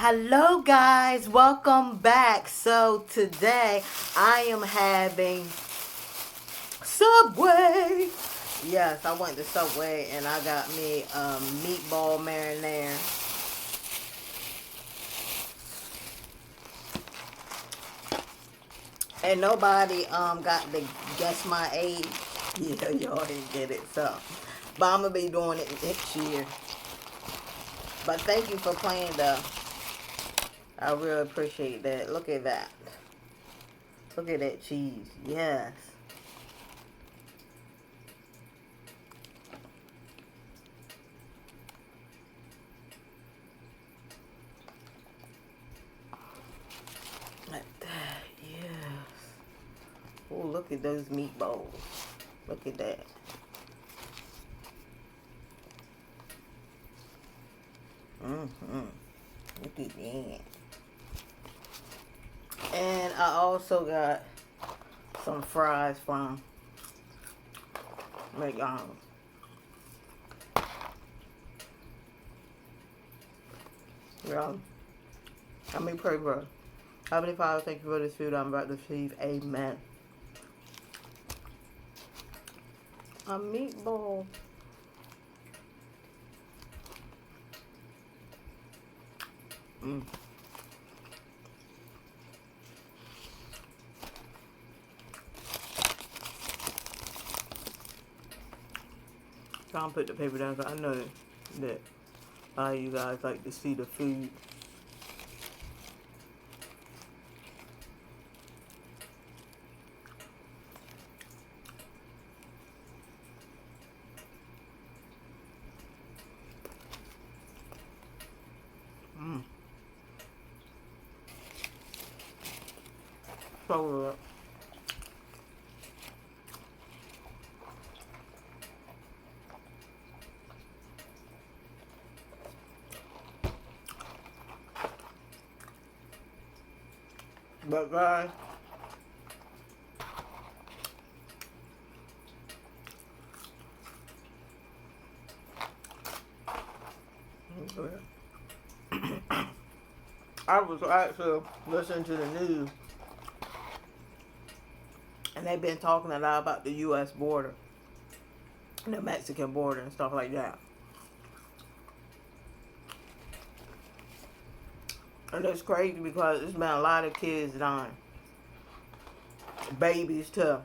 Hello guys, welcome back. So today I am having Subway. Yes, I went to Subway and I got me meatball marinara. And nobody got to guess my age. Yeah, y'all didn't get it. So but I'm gonna be doing it next year. But thank you for playing though. I really appreciate that. Look at that. Look at that cheese. Yes. Like that. Yes. Oh, look at those meatballs. Look at that. Mm-hmm. Look at that. And I also got some fries from McDonald's. Yeah. I mean, pray, bro. Heavenly Father, thank you for this food I'm about to receive. Amen. A meatball. Mm. Try and put the paper down, because I know that a lot of you guys like to see the food. Mm. So good. But guys, I was actually listening to the news, and they've been talking a lot about the U.S. border, the Mexican border, and stuff like that. And it's crazy because there's been a lot of kids dying, babies too.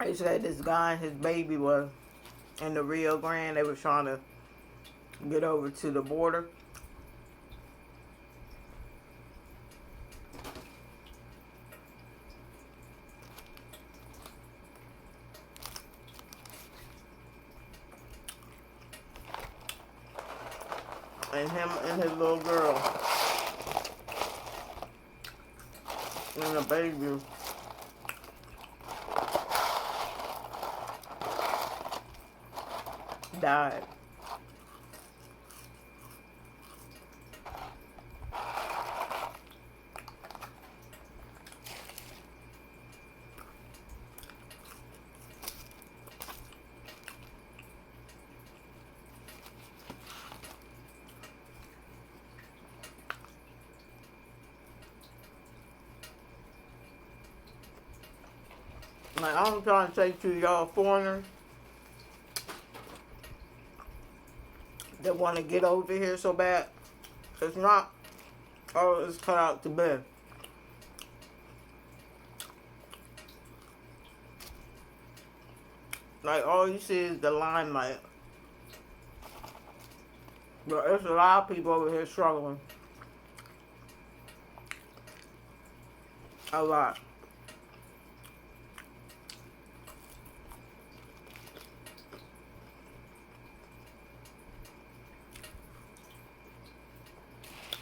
They said this guy and his baby was in the Rio Grande. They were trying to get over to the border. And him and his little girl and the baby died. Like, I'm trying to say to y'all foreigners that want to get over here so bad, it's not all it's cut out to be. Like, all you see is the limelight. But there's a lot of people over here struggling. A lot.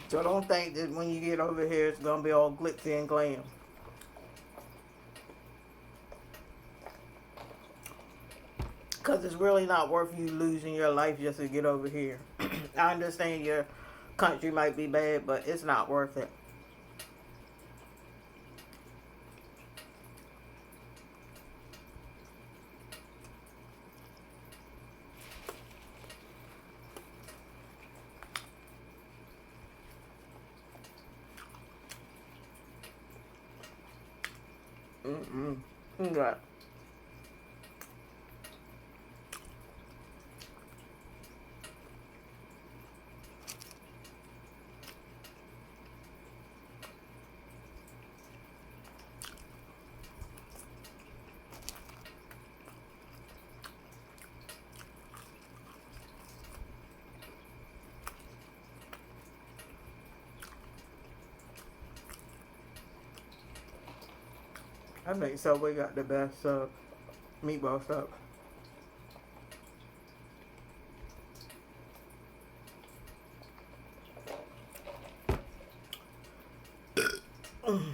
So don't think that when you get over here it's going to be all glitzy and glam. Because it's really not worth you losing your life just to get over here. I understand your country might be bad, but it's not worth it. Right. I think Subway got the best meatball sub.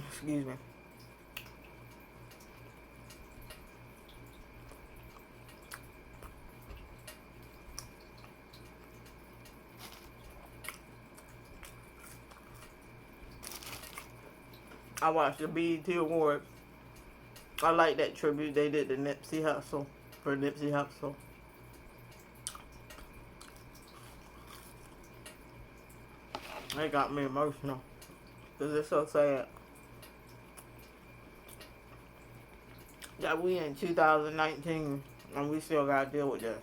Excuse me. I watched the BET Awards. I like that tribute they did to Nipsey Hussle for Nipsey Hussle. It got me emotional because it's so sad that we in 2019 and we still gotta deal with this.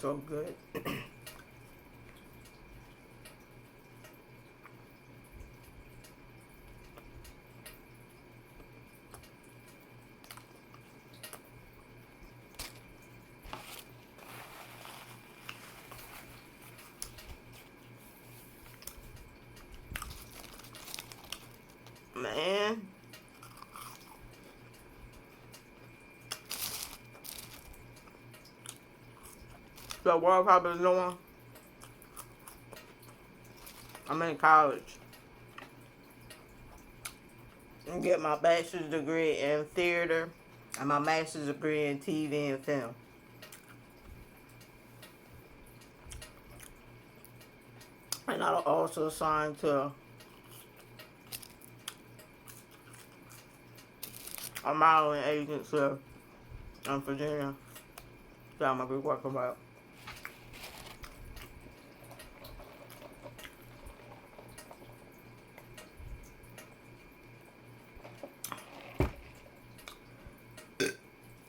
So good. Man. So what I'm probably doing, I'm in college and get my bachelor's degree in theater and my master's degree in TV and film. And I also signed to a modeling agency in Virginia that I'm going to be working about.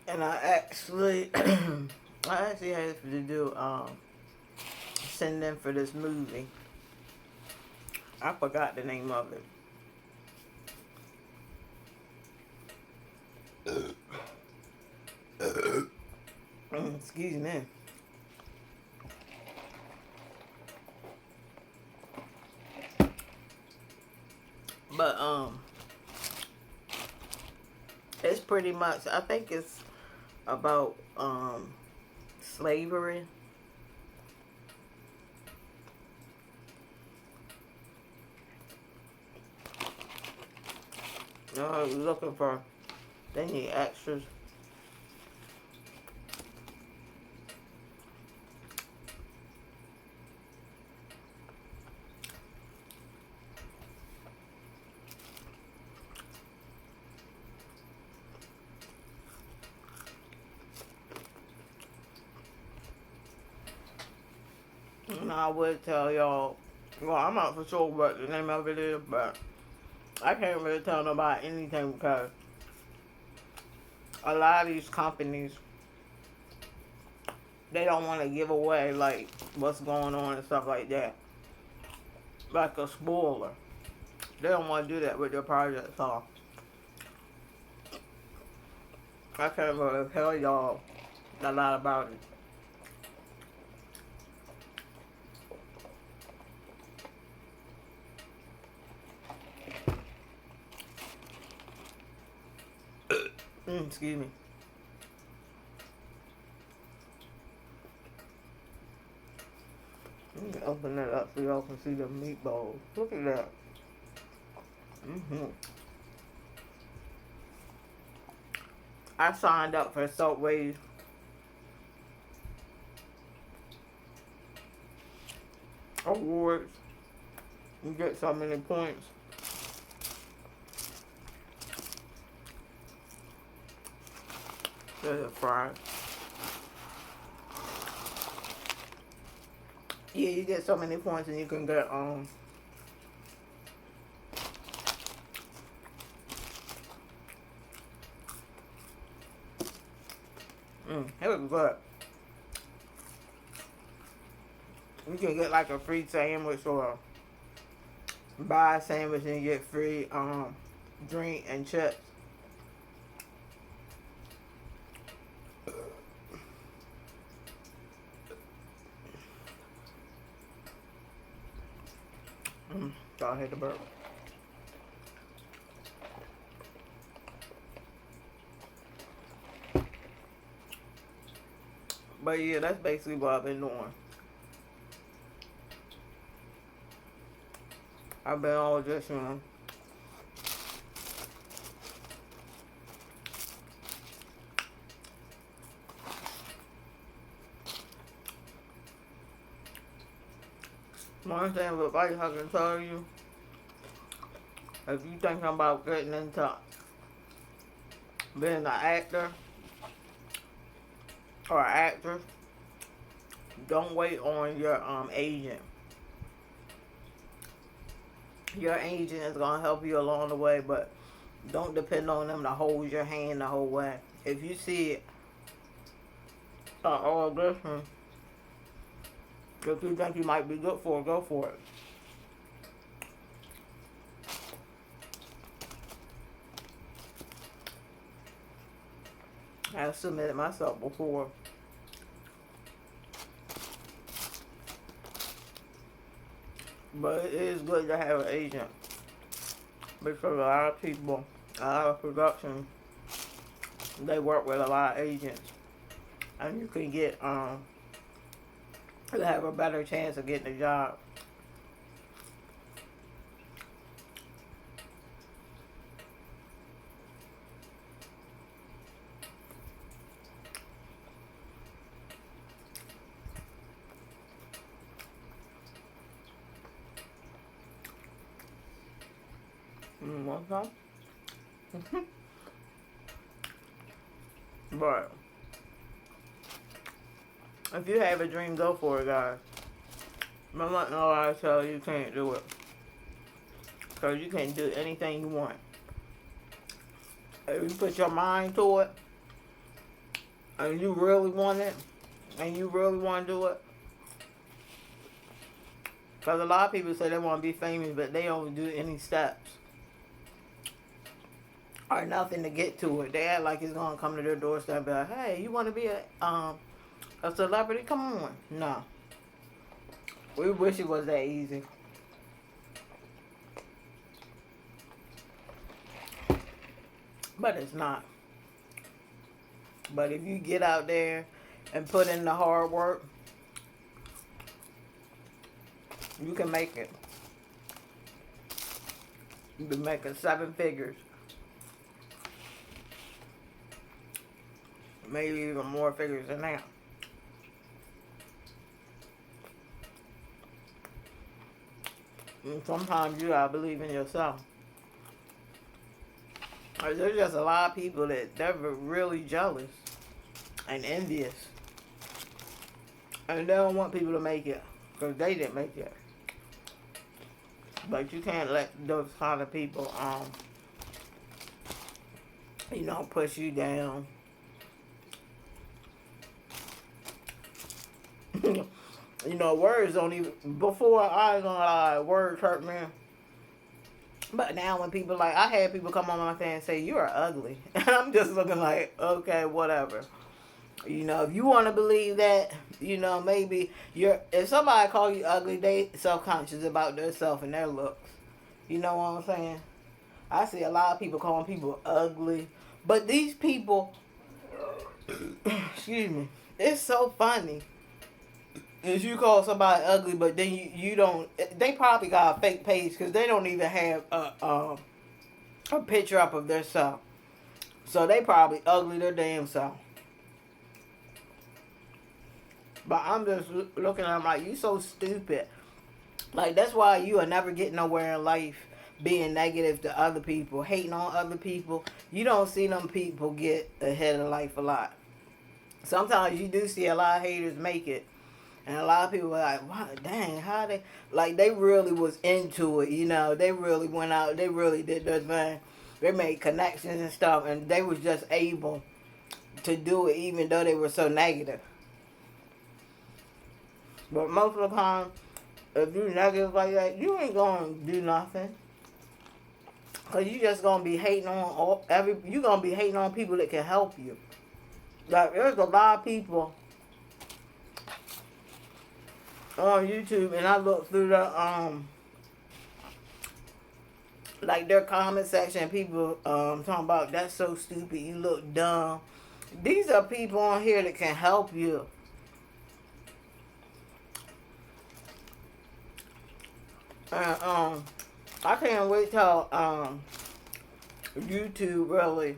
And I actually had to do send in for this movie. I forgot the name of it. Excuse me. But it's pretty much, I think it's about slavery. Looking for, they need extras. And I would tell y'all, well, I'm not for sure what the name of it is, but I can't really tell nobody anything because a lot of these companies, they don't want to give away like what's going on and stuff like that, like a spoiler. They don't want to do that with their project, so I can't really tell y'all a lot about it. Excuse me. Let me open that up so y'all can see the meatballs. Look at that. I signed up for Subway Awards. You get so many points. There's a fry. Yeah, you get so many points and you can get it was good. You can get like a free sandwich or buy a sandwich and get free drink and chips. So I hit the burp. But yeah, that's basically what I've been doing. I've been all just, one thing of advice I can tell you, if you think about getting into being an actor or an actress, don't wait on your agent. Your agent is gonna help you along the way, but don't depend on them to hold your hand the whole way. If you see it, oh, listen, if you think you might be good for it, go for it. I've submitted myself before. But it is good to have an agent. Because a lot of people, a lot of production, they work with a lot of agents. And you can get, you have a better chance of getting a job. What's up? But if you have a dream, go for it, guys. I'm not gonna lie to tell you can't do it. Because you can do anything you want. If you put your mind to it, and you really want it, and you really want to do it. Because a lot of people say they want to be famous, but they don't do any steps. Or nothing to get to it. They act like it's gonna come to their doorstep and be like, hey, you wanna be a celebrity? Come on. No. We wish it was that easy. But it's not. But if you get out there and put in the hard work, you can make it. You can make it 7 figures. Maybe even more figures than that. And sometimes you gotta believe in yourself. There's just a lot of people that they're really jealous and envious. And they don't want people to make it because they didn't make it. But you can't let those kind of people, push you down. Words don't even, before I ain't gonna lie, words hurt me. But now when people like, I had people come on my thing and say, you are ugly. And I'm just looking like, okay, whatever. You know, if you want to believe that, you know, maybe if somebody call you ugly, they self-conscious about themselves and their looks. You know what I'm saying? I see a lot of people calling people ugly. But these people, excuse me, it's so funny. If you call somebody ugly, but then you don't, they probably got a fake page because they don't even have a picture up of their self. So they probably ugly their damn self. But I'm just looking at them like, you so stupid. Like, that's why you will never get nowhere in life being negative to other people, hating on other people. You don't see them people get ahead of life a lot. Sometimes you do see a lot of haters make it. And a lot of people are like, wow, dang, how they... Like, they really was into it, you know. They really went out. They really did their thing. They made connections and stuff. And they was just able to do it even though they were so negative. But most of the time, if you negative like that, you ain't going to do nothing. Because you just going to be hating on you going to be hating on people that can help you. Like, there's a lot of people on YouTube, and I look through the, like, their comment section, people talking about, that's so stupid, you look dumb. These are people on here that can help you. And, I can't wait till, YouTube really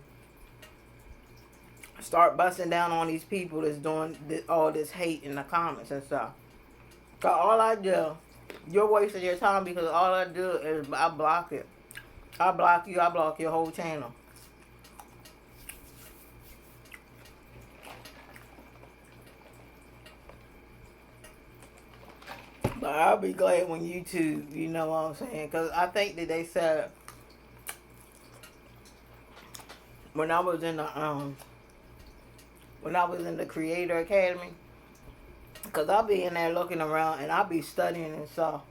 start busting down on these people that's doing all this hate in the comments and stuff. Cause all I do, you're wasting your time because all I do is I block it. I block you, I block your whole channel. But I'll be glad when YouTube, you know what I'm saying? Because I think that they said when I was in the Creator Academy, because I'll be in there looking around and I'll be studying and stuff.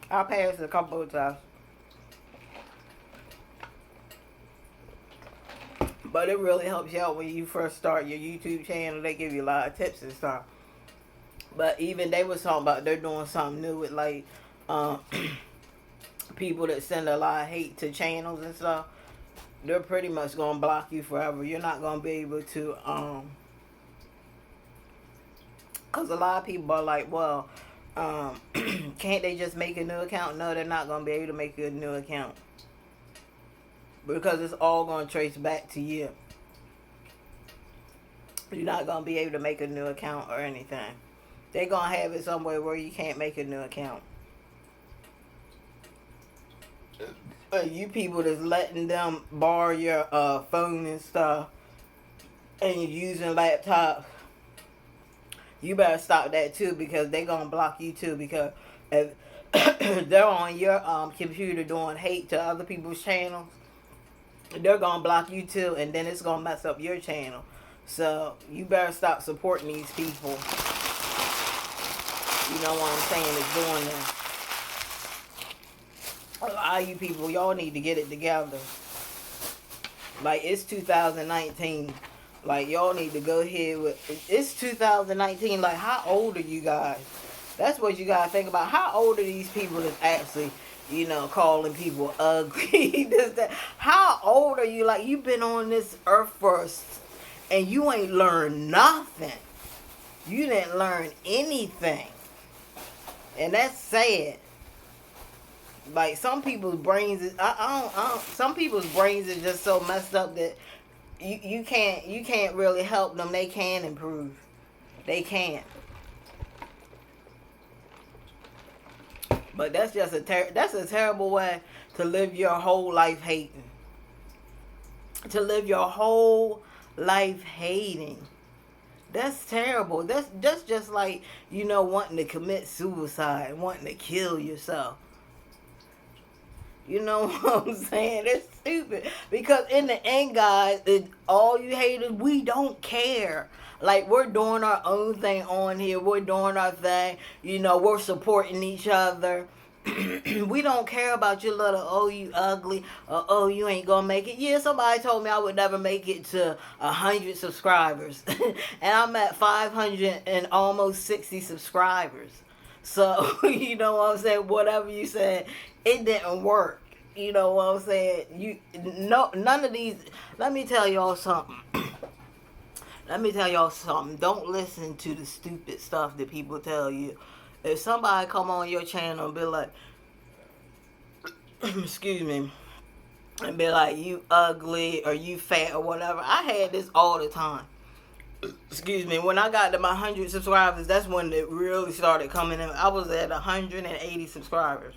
I passed a couple of times. But it really helps you out when you first start your YouTube channel. They give you a lot of tips and stuff. But even they was talking about they're doing something new with like people that send a lot of hate to channels and stuff. They're pretty much going to block you forever. You're not going to be able to, because a lot of people are like, well, can't they just make a new account? No, they're not going to be able to make a new account. Because it's all going to trace back to you. You're not going to be able to make a new account or anything. They're going to have it somewhere where you can't make a new account. You people that's letting them borrow your phone and stuff and you're using laptops, you better stop that too, because they're going to block you too, because if they're on your computer doing hate to other people's channels, they're going to block you too, and then it's going to mess up your channel. So you better stop supporting these people. You know what I'm saying, is doing that. A lot of you people, y'all need to get it together. Like, it's 2019. Like, y'all need to go ahead with... It's 2019. Like, how old are you guys? That's what you gotta think about. How old are these people that's actually, you know, calling people ugly? How old are you? Like, you've been on this earth first, and you ain't learned nothing. You didn't learn anything. And that's sad. Like, some people's brains is, some people's brains is just so messed up that you can't really help them. They can improve. They can't. But that's just that's a terrible way to live your whole life hating. To live your whole life hating. That's terrible. That's just like, you know, wanting to commit suicide, wanting to kill yourself. You know what I'm saying? It's stupid. Because in the end, guys, all you haters, we don't care. Like, we're doing our own thing on here. We're doing our thing. You know, we're supporting each other. we don't care about your little, oh, you ugly, or oh, you ain't gonna make it. Yeah, somebody told me I would never make it to 100 subscribers. And I'm at 500 and almost 60 subscribers. So, you know what I'm saying? Whatever you said, it didn't work. You know what I'm saying? None of these. Let me tell y'all something. Let me tell y'all something. Don't listen to the stupid stuff that people tell you. If somebody come on your channel and be like, excuse me, and be like, you ugly or you fat or whatever. I had this all the time. Excuse me. When I got to my 100 subscribers, that's when it really started coming in. I was at 180 subscribers.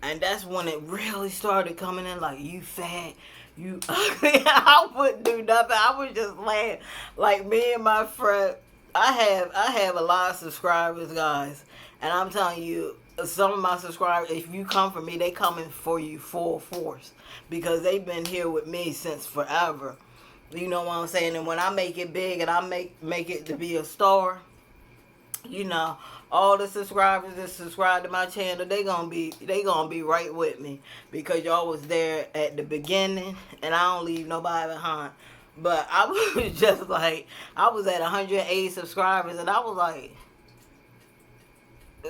And that's when it really started coming in, like, you fat, you ugly. I wouldn't do nothing. I would just laugh. Like, me and my friend, I have a lot of subscribers, guys. And I'm telling you, some of my subscribers, if you come for me, they coming for you full force. Because they've been here with me since forever. You know what I'm saying? And when I make it big and I make it to be a star, you know, all the subscribers that subscribe to my channel, they gonna be right with me, because y'all was there at the beginning, and I don't leave nobody behind. But I was just like, I was at 180 subscribers, and I was like,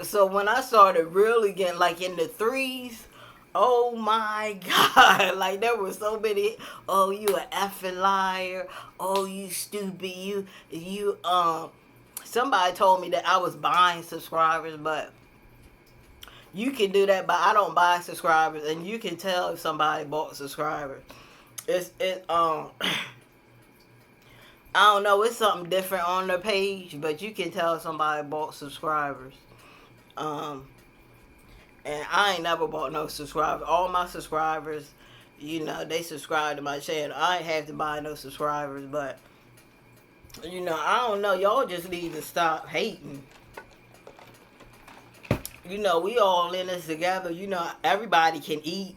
so when I started really getting like in the threes, oh my God, like there were so many, oh, you an effing liar, oh, you stupid, you somebody told me that I was buying subscribers, but you can do that, but I don't buy subscribers, and you can tell if somebody bought subscribers. I don't know, it's something different on their page, but you can tell if somebody bought subscribers. And I ain't never bought no subscribers. All my subscribers, you know, they subscribe to my channel. I ain't have to buy no subscribers, but, you know, I don't know. Y'all just need to stop hating. You know, we all in this together. You know, everybody can eat.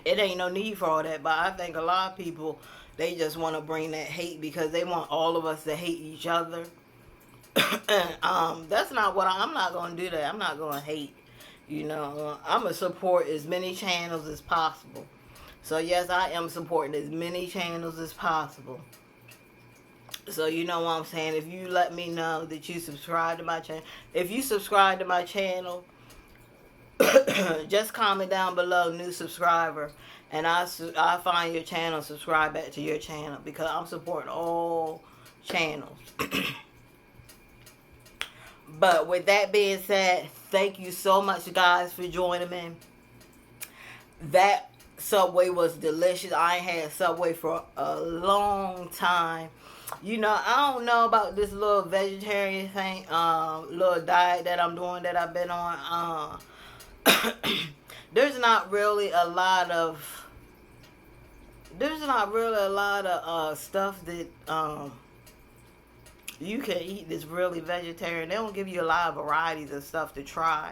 It ain't no need for all that. But I think a lot of people, they just want to bring that hate because they want all of us to hate each other. And that's not what I'm not going to do that. I'm not going to hate. You know, I'm going to support as many channels as possible. So, yes, I am supporting as many channels as possible. So, you know what I'm saying? If you let me know that you subscribe to my channel. If you subscribe to my channel, just comment down below, new subscriber. And I find your channel, subscribe back to your channel. Because I'm supporting all channels. But with that being said, thank you so much, guys, for joining me. That Subway was delicious. I ain't had Subway for a long time. You know, I don't know about this little vegetarian thing, little diet that I'm doing that I've been on. There's not really a lot of stuff that you can eat that's really vegetarian. They don't give you a lot of varieties of stuff to try.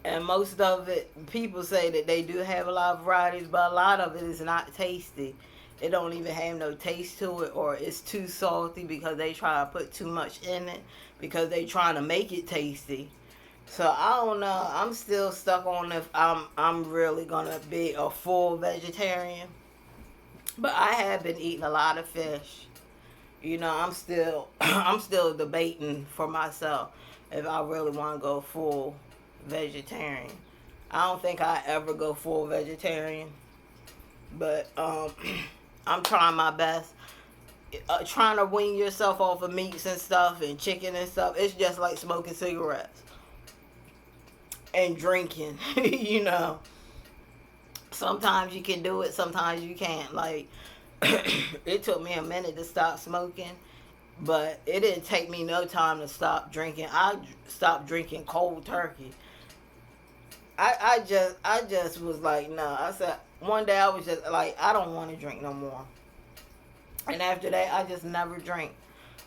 And most of it, people say that they do have a lot of varieties, but a lot of it is not tasty. It don't even have no taste to it, or it's too salty because they try to put too much in it because they trying to make it tasty. So I don't know. I'm still stuck on if I'm really gonna be a full vegetarian. But I have been eating a lot of fish. You know, I'm still debating for myself if I really want to go full vegetarian. I don't think I ever go full vegetarian, but I'm trying my best. Trying to wean yourself off of meats and stuff and chicken and stuff, it's just like smoking cigarettes and drinking. You know, sometimes you can do it, sometimes you can't. Like, it took me a minute to stop smoking, but it didn't take me no time to stop drinking. I stopped drinking cold turkey. I just was like, no. I said, one day I was just like, I don't want to drink no more. And after that, I just never drink.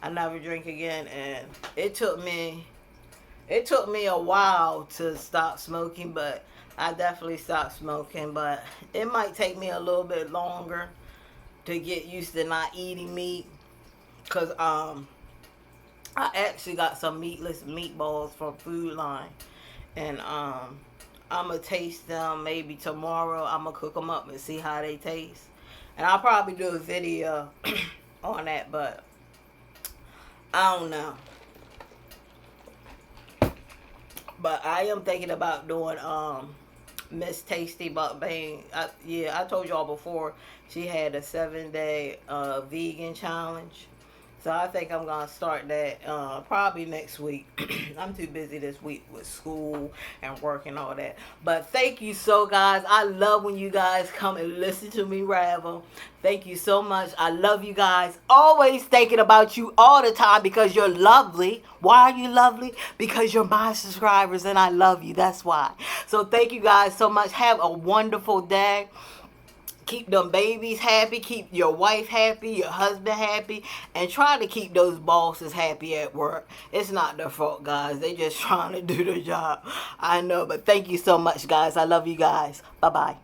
I never drink again. And it took me a while to stop smoking, but I definitely stopped smoking. But it might take me a little bit longer to get used to not eating meat, because I actually got some meatless meatballs from Food Line, and I'm gonna taste them maybe tomorrow. I'm gonna cook them up and see how they taste, and I'll probably do a video on that, but I don't know. But I am thinking about doing Miss Tasty Mukbang. Yeah, I told y'all before she had a 7-day vegan challenge. So I think I'm gonna start that probably next week. I'm too busy this week with school and work and all that. But thank you so, guys. I love when you guys come and listen to me ravel. Thank you so much. I love you guys. Always thinking about you all the time because you're lovely. Why are you lovely? Because you're my subscribers and I love you. That's why. So thank you guys so much. Have a wonderful day. Keep them babies happy, keep your wife happy, your husband happy, and try to keep those bosses happy at work. It's not their fault, guys. They just trying to do their job. I know, but thank you so much, guys. I love you guys. Bye-bye.